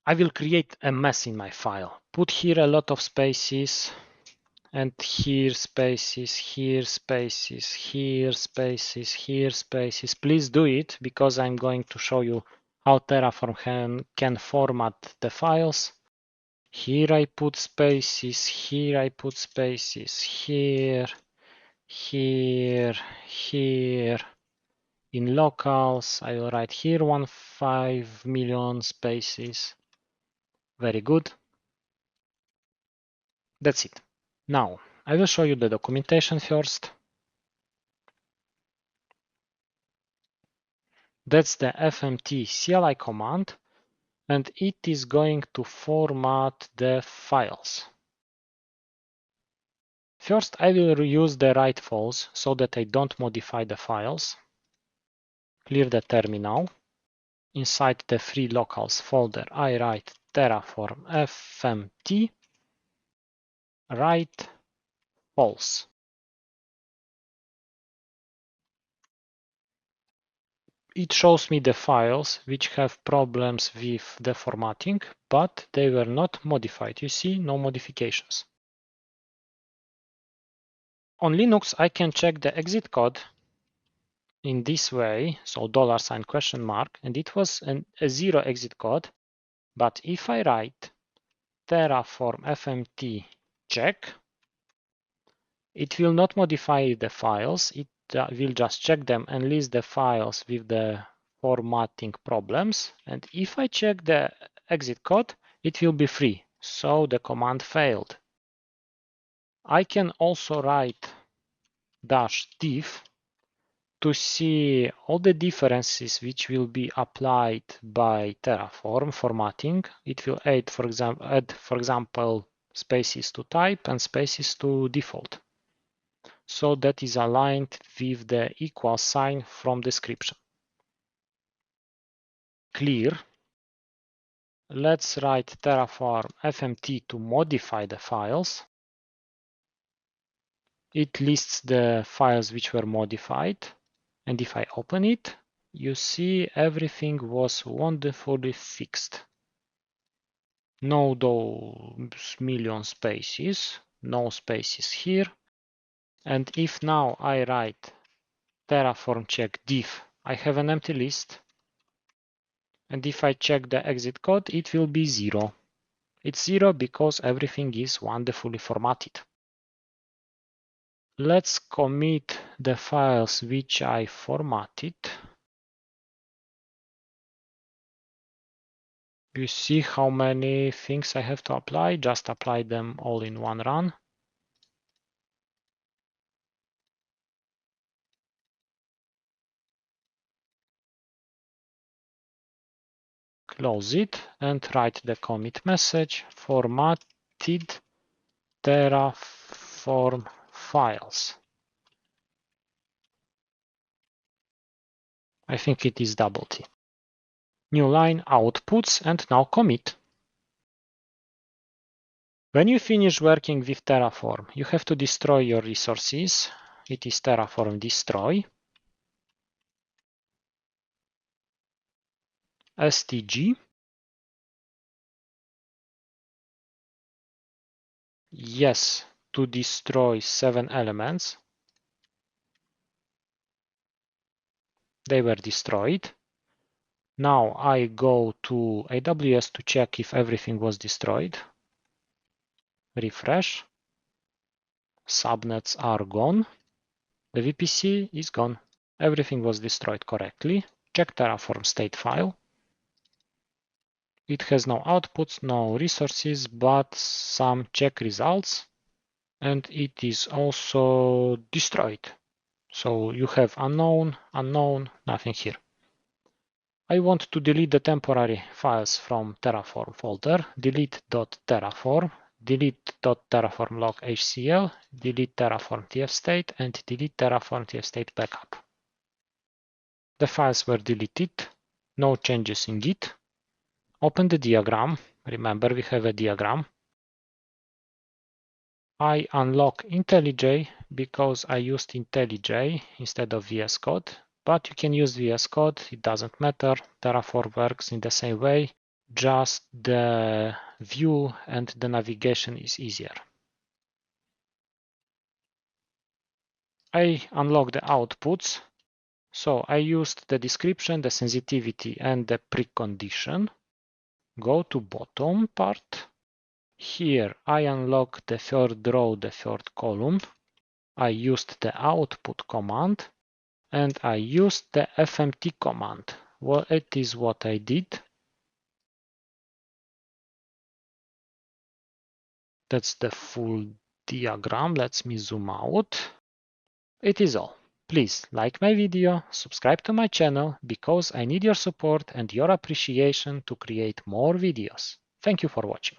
I will create a mess in my file. Put here a lot of spaces, and here spaces, here spaces, here spaces, here spaces. Please do it, because I'm going to show you how Terraform can format the files. Here I put spaces, here I put spaces, here, here, here. In locals, I will write here 1.5 million spaces. Very good. That's it. Now, I will show you the documentation first. That's the fmt CLI command, and it is going to format the files. First, I will reuse the write false so that I don't modify the files. Clear the terminal. Inside the free locals folder, I write Terraform fmt write false. It shows me the files which have problems with the formatting, but they were not modified. You see, no modifications. On Linux, I can check the exit code in this way, so $? And it was a 0 exit code. But if I write Terraform fmt check, it will not modify the files. It will just check them and list the files with the formatting problems. And if I check the exit code, it will be free. So the command failed. I can also write -diff to see all the differences which will be applied by Terraform formatting. It will add, for example, spaces to type and spaces to default. So that is aligned with the equal sign from description. Clear. Let's write Terraform fmt to modify the files. It lists the files which were modified. And if I open it, you see everything was wonderfully fixed. No those million spaces, no spaces here. And if now I write Terraform check diff, I have an empty list. And if I check the exit code, it will be 0. It's 0 because everything is wonderfully formatted. Let's commit the files which I formatted. You see how many things I have to apply? Just apply them all in one run. Close it and write the commit message, formatted Terraform files. I think it is double T. New line outputs and now commit. When you finish working with Terraform, you have to destroy your resources. It is Terraform destroy. STG. Yes, to destroy 7 elements. They were destroyed. Now I go to AWS to check if everything was destroyed. Refresh. Subnets are gone. The VPC is gone. Everything was destroyed correctly. Check Terraform state file. It has no outputs, no resources, but some check results. And it is also destroyed. So you have unknown, unknown, nothing here. I want to delete the temporary files from Terraform folder. Delete.terraform, delete.terraform log HCL, delete Terraform tfstate, and delete Terraform tfstate backup. The files were deleted. No changes in Git. Open the diagram. Remember, we have a diagram. I unlock IntelliJ because I used IntelliJ instead of VS Code, but you can use VS Code, it doesn't matter. Terraform works in the same way. just the view and the navigation is easier. I unlock the outputs. So I used the description, the sensitivity, and the precondition. Go to bottom part. Here I unlock the third row, the third column. I used the output command and I used the fmt command. Well, it is what I did. That's the full diagram. Let me zoom out. It is all. Please like my video, subscribe to my channel because I need your support and your appreciation to create more videos. Thank you for watching.